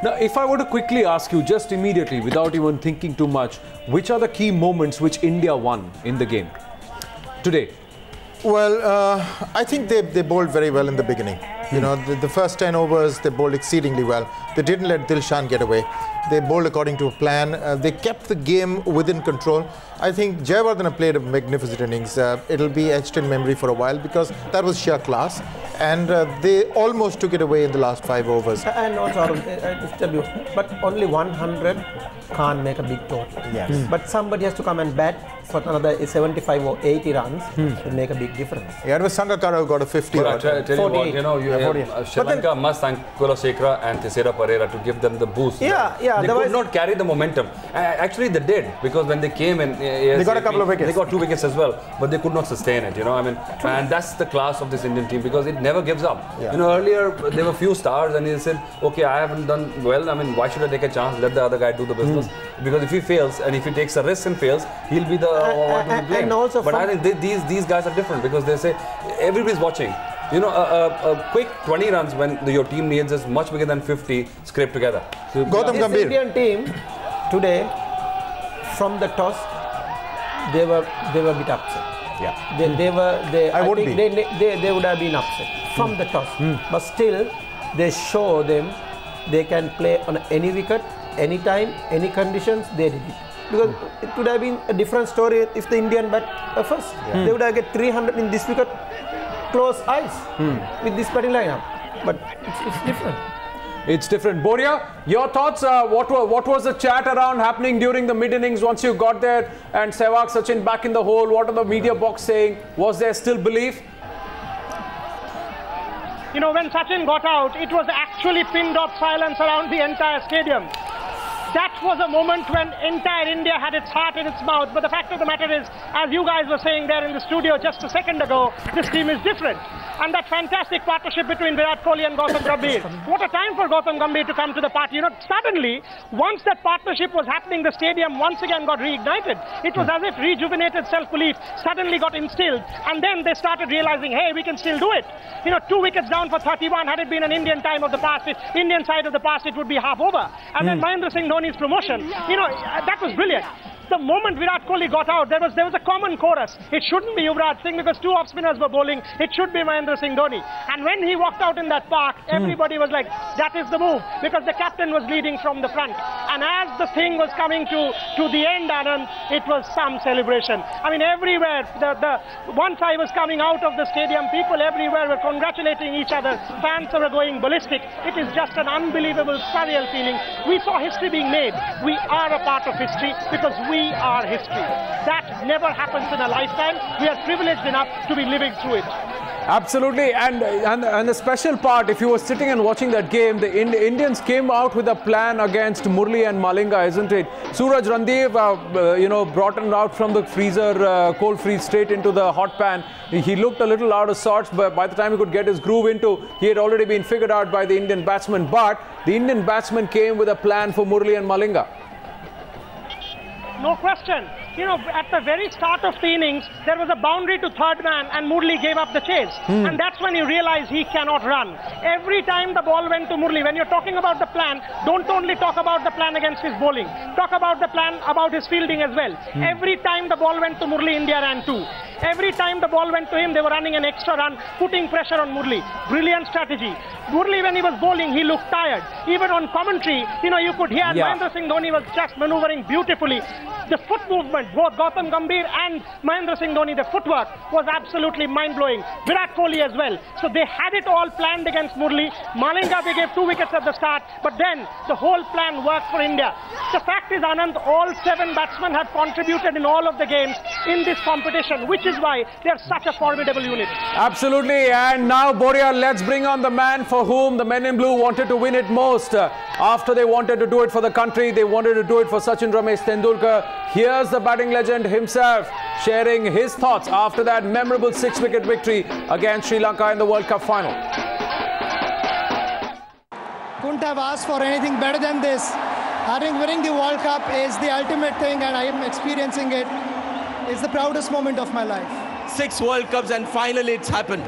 Now, if I were to quickly ask you, just immediately, without even thinking too much, which are the key moments which India won in the game today? Well, I think they bowled very well in the beginning. You know, the first 10 overs, they bowled exceedingly well. They didn't let Dilshan get away. They bowled according to a plan. They kept the game within control. I think Jayawardene played a magnificent innings. It'll be etched in memory for a while because that was sheer class. And they almost took it away in the last 5 overs. And also, I tell you, but only 100 can't make a big total. Yes. But somebody has to come and bat for another 75 or 80 runs to make a big difference. Yeah, it was Sangakkara who got a 50. But I tell you what, you know, you have Sri Lanka must thank Kulasekara and Thisara Perera to give them the boost. Yeah, yeah. They could not carry the momentum. Actually, they did, because when they came in, they got a couple of wickets. They got 2 wickets as well, but they could not sustain it, you know. I mean, and that's the class of this Indian team, because it never gives up. Yeah. You know, earlier there were few stars and he said, okay, I haven't done well. I mean, why should I take a chance? Let the other guy do the business. Because if he fails and if he takes a risk and fails, he'll be the one to be blamed. But I think these guys are different, because they say everybody's watching. You know, a quick 20 runs when your team needs is much bigger than 50 scraped together. So, Gautam Gambhir. This Indian team today, from the toss, they were a bit upset. Yeah. I think they would have been upset from the toss. But still, they show them they can play on any wicket, any time, any conditions. They did it. Because it would have been a different story if the Indian bat first. They would have get 300 in this wicket, close eyes with this batting lineup. But it's different. It's different. Boria, your thoughts? What was the chat around happening during the mid-innings once you got there and Sehwag, Sachin back in the hole? What are the media box saying? Was there still belief? You know, when Sachin got out, it was actually pin-drop silence around the entire stadium. That was a moment when entire India had its heart in its mouth. But the fact of the matter is, as you guys were saying there in the studio just a second ago, this team is different. And that fantastic partnership between Virat Kohli and Gautam Gambhir. What a time for Gautam Gambhir to come to the party. You know, suddenly, once that partnership was happening, the stadium once again got reignited. It was as if rejuvenated self-belief suddenly got instilled. And then they started realizing, hey, we can still do it. You know, 2 wickets down for 31. Had it been an Indian time of the past, Indian side of the past, it would be half over. And then Mahendra Singh Dhoni's promotion, you know, that was brilliant. The moment Virat Kohli got out, there was a common chorus. It shouldn't be Yuvraj Singh because 2 off-spinners were bowling. It should be Mahendra Singh Dhoni. And when he walked out in that park, everybody was like, that is the move, because the captain was leading from the front. And as the thing was coming to the end, Anand, it was some celebration. I mean, everywhere, once I was coming out of the stadium, people everywhere were congratulating each other. Fans were going ballistic. It is just an unbelievable, surreal feeling. We saw history being made. We are a part of history because we are history. That never happens in a lifetime. We are privileged enough to be living through it. Absolutely, and the special part, if you were sitting and watching that game, the Indians came out with a plan against Murli and Malinga, isn't it? Suraj Randev, you know, brought him out from the freezer, cold freeze, straight into the hot pan. He looked a little out of sorts, but by the time he could get his groove into, he had already been figured out by the Indian batsman. But the Indian batsman came with a plan for Murli and Malinga. No question. You know, at the very start of the innings, there was a boundary to third man and Murli gave up the chase. And that's when you realize he cannot run. Every time the ball went to Murli, when you're talking about the plan, don't only talk about the plan against his bowling. Talk about the plan about his fielding as well. Every time the ball went to Murli, India ran 2. Every time the ball went to him, they were running an extra run, putting pressure on Murli. Brilliant strategy. Murli, when he was bowling, he looked tired. Even on commentary, you know, you could hear Mahendra Singh Dhoni was just maneuvering beautifully. The foot movement, both Gautam Gambhir and Mahendra Singh Dhoni, the footwork was absolutely mind-blowing. Virat Kohli as well. So they had it all planned against Murli. Malinga, they gave 2 wickets at the start, but then the whole plan worked for India. The fact is, Anand, all 7 batsmen have contributed in all of the games in this competition, which is why they are such a formidable unit. Absolutely, and now, Boria, let's bring on the man for whom the men in blue wanted to win it most. After they wanted to do it for the country, they wanted to do it for Sachin Ramesh Tendulkar. Here's the batting legend himself sharing his thoughts after that memorable 6-wicket victory against Sri Lanka in the World Cup final. Couldn't have asked for anything better than this. I think winning the World Cup is the ultimate thing, and I am experiencing it. It's the proudest moment of my life. 6 World Cups and finally it's happened.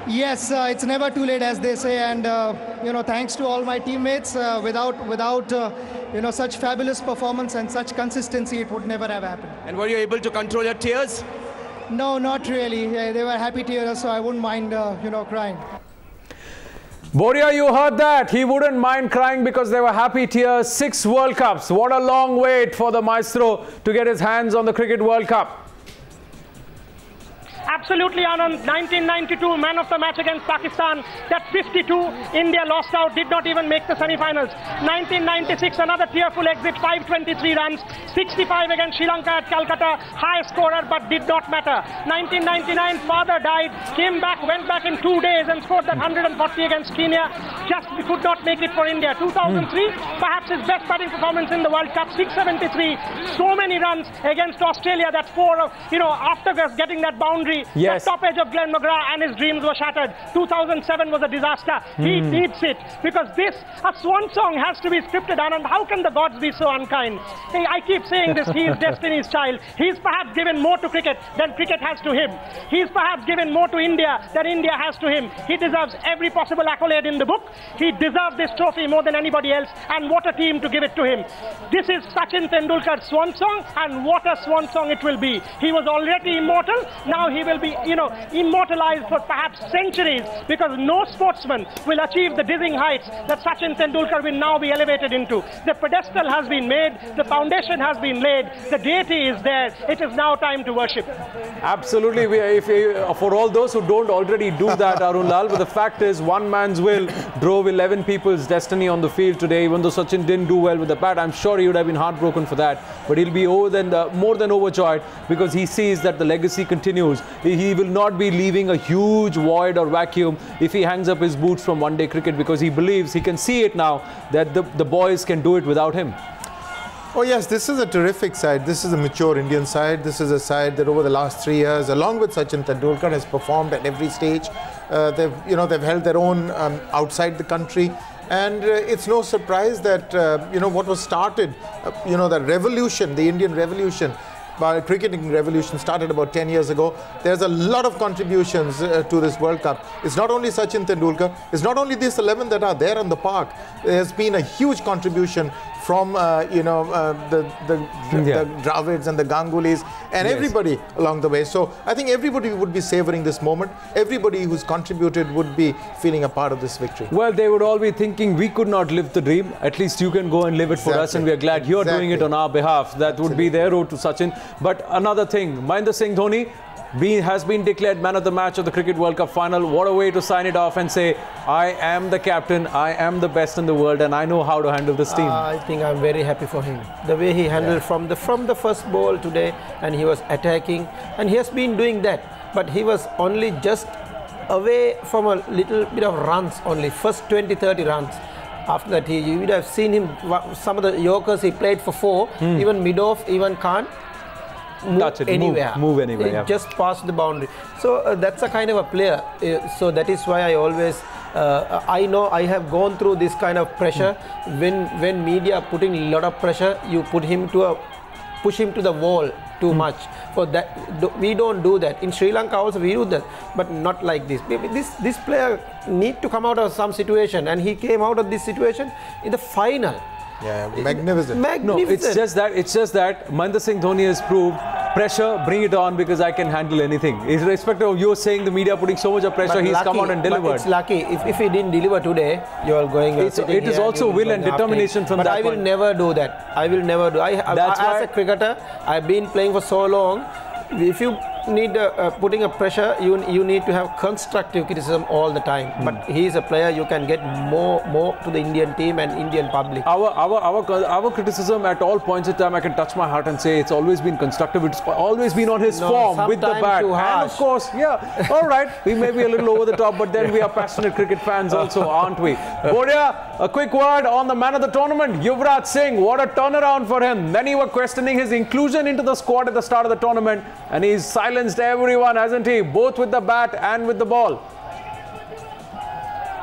Yes, it's never too late, as they say, and you know, thanks to all my teammates. Without you know, such fabulous performance and such consistency, it would never have happened. And were you able to control your tears? No, not really. They were happy tears, so I wouldn't mind you know, crying. Boria, you heard that. He wouldn't mind crying because they were happy tears. 6 World Cups. What a long wait for the maestro to get his hands on the Cricket World Cup. Absolutely, Anand. 1992, man of the match against Pakistan. That 52, India lost out, did not even make the semi-finals. 1996, another tearful exit, 523 runs. 65 against Sri Lanka at Calcutta, high scorer but did not matter. 1999, father died, came back, went back in 2 days and scored that 140 against Kenya. Just could not make it for India. 2003, perhaps his best batting performance in the World Cup, 673. So many runs against Australia, that 4, you know, after getting that boundary, yes, the top edge of Glenn McGrath, and his dreams were shattered. 2007 was a disaster. He needs it because this, a swan song, has to be scripted. Anand, how can the gods be so unkind? Hey, I keep saying this, he is destiny's child. He's perhaps given more to cricket than cricket has to him. He's perhaps given more to India than India has to him. He deserves every possible accolade in the book. He deserves this trophy more than anybody else, and what a team to give it to him. This is Sachin Tendulkar's swan song, and what a swan song it will be. He was already immortal, now he will be, you know, immortalized for perhaps centuries, because no sportsman will achieve the dizzying heights that Sachin Tendulkar will now be elevated into. The pedestal has been made, the foundation has been laid, the deity is there. It is now time to worship. Absolutely. For all those who don't already do that, Arun Lal, but the fact is, one man's will drove 11 people's destiny on the field today. Even though Sachin didn't do well with the bat, I'm sure he would have been heartbroken for that. But he'll be more than overjoyed, because he sees that the legacy continues. He will not be leaving a huge void or vacuum if he hangs up his boots from one-day cricket, because he believes, he can see it now, that the boys can do it without him. Oh yes, this is a terrific side. This is a mature Indian side. This is a side that over the last 3 years, along with Sachin Tendulkar, has performed at every stage. They've held their own outside the country. And it's no surprise that, what was started, the revolution, the Indian revolution, cricketing revolution started about 10 years ago. There's a lot of contributions to this World Cup. It's not only Sachin Tendulkar, it's not only these 11 that are there on the park. There's been a huge contribution from the Dravids and the Gangulis and everybody along the way. So I think everybody would be savoring this moment. Everybody who's contributed would be feeling a part of this victory. Well, they would all be thinking, we could not live the dream. At least you can go and live it for us, and we are glad you're doing it on our behalf. That would be their road to Sachin. But another thing, Mahendra Singh Dhoni has been declared man of the match of the Cricket World Cup final. What a way to sign it off and say, I am the captain, I am the best in the world, and I know how to handle this team. I think I'm very happy for him. The way he handled from the first ball today, and he was attacking, and he has been doing that. But he was only just away from a little bit of runs only, first 20-30 runs. After that, you would have seen him, some of the Yorkers he played for 4, even mid-off, even can't move anywhere. Just past the boundary. So that's a kind of a player. So that is why I always, I know I have gone through this kind of pressure. When media are putting a lot of pressure, you push him to the wall too much. For that, we don't do that. In Sri Lanka also we do that, but not like this. This player need to come out of some situation, and he came out of this situation in the final. Yeah, magnificent. No, it's just that Mahendra Singh Dhoni has proved, pressure, bring it on, because I can handle anything. Irrespective of you saying the media putting so much of pressure, he's come out and delivered. But it's lucky. If he didn't deliver today, you are going. It is also will and determination from that point. But I will never do that. I will never do. As a cricketer, I've been playing for so long. If you need putting a pressure, you need to have constructive criticism all the time. But he is a player you can get more to the Indian team and Indian public. Our criticism at all points in time, I can touch my heart and say it's always been constructive. It's always been on his form with the bat. And of course, all right, we may be a little over the top, but then we are passionate cricket fans also, aren't we? Boria, a quick word on the man of the tournament, Yuvraj Singh. What a turnaround for him. Many were questioning his inclusion into the squad at the start of the tournament, and he's silenced everyone, hasn't he? Both with the bat and with the ball.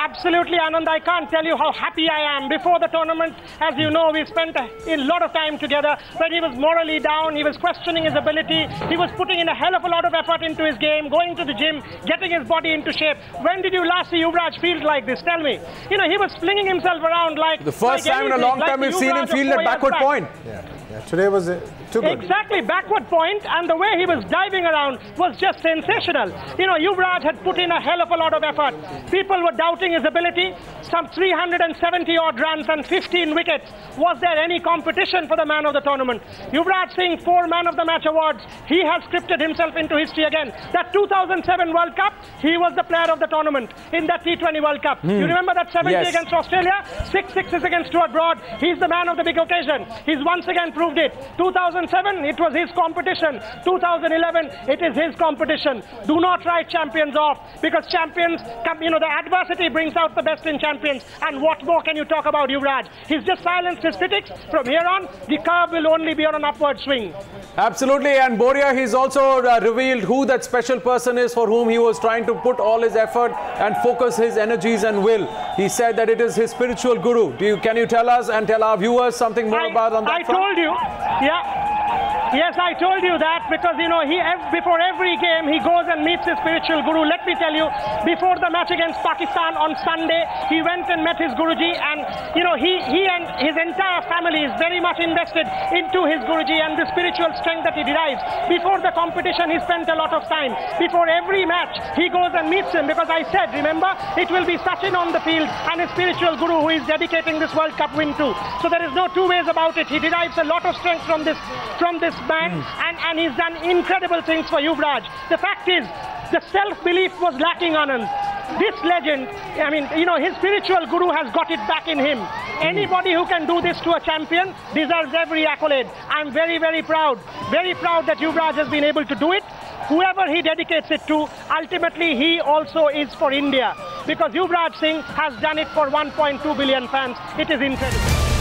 Absolutely, Anand. I can't tell you how happy I am. Before the tournament, as you know, we spent a lot of time together. When he was morally down, he was questioning his ability. He was putting in a hell of a lot of effort into his game, going to the gym, getting his body into shape. When did you last see Yuvraj field like this? Tell me. You know, he was flinging himself around like... The first time in a long time we've seen him field at backward point. Yeah, today was too good. Exactly, backward point, and the way he was diving around was just sensational. You know, Yuvraj had put in a hell of a lot of effort. People were doubting his ability. Some 370 odd runs and 15 wickets. Was there any competition for the man of the tournament? Yuvraj Singh, 4 Man of the Match awards. He has scripted himself into history again. That 2007 World Cup, he was the player of the tournament in that T20 World Cup. You remember that 70 against Australia? 6 sixes against Stuart Broad. He's the man of the big occasion. He's once again proved it. 2007, it was his competition. 2011, it is his competition. Do not write champions off, because champions, you know, the adversity brings out the best in champions. And what more can you talk about Yuvraj? He's just silenced his critics. From here on, the curve will only be on an upward swing. Absolutely, and Boria, he's also revealed who that special person is for whom he was trying to put all his effort and focus his energies and will. He said that it is his spiritual guru. Can you tell us and tell our viewers something more about on that I told you, Yes, I told you that because, you know, before every game, he goes and meets his spiritual guru. Let me tell you, before the match against Pakistan on Sunday, he went and met his Guruji, and, you know, he and his entire family is very much invested into his Guruji and the spiritual strength that he derives. Before the competition, he spent a lot of time. Before every match, he goes and meets him, because I said, remember, it will be Sachin on the field and his spiritual guru who is dedicating this World Cup win to. So there is no two ways about it. He derives a lot of strength from this man, and he's done incredible things for Yuvraj. The fact is, the self-belief was lacking, Anand. This legend, I mean, you know, his spiritual guru has got it back in him. Anybody who can do this to a champion deserves every accolade. I'm very, very proud that Yuvraj has been able to do it. Whoever he dedicates it to, ultimately he also is for India, because Yuvraj Singh has done it for 1.2 billion fans. It is incredible.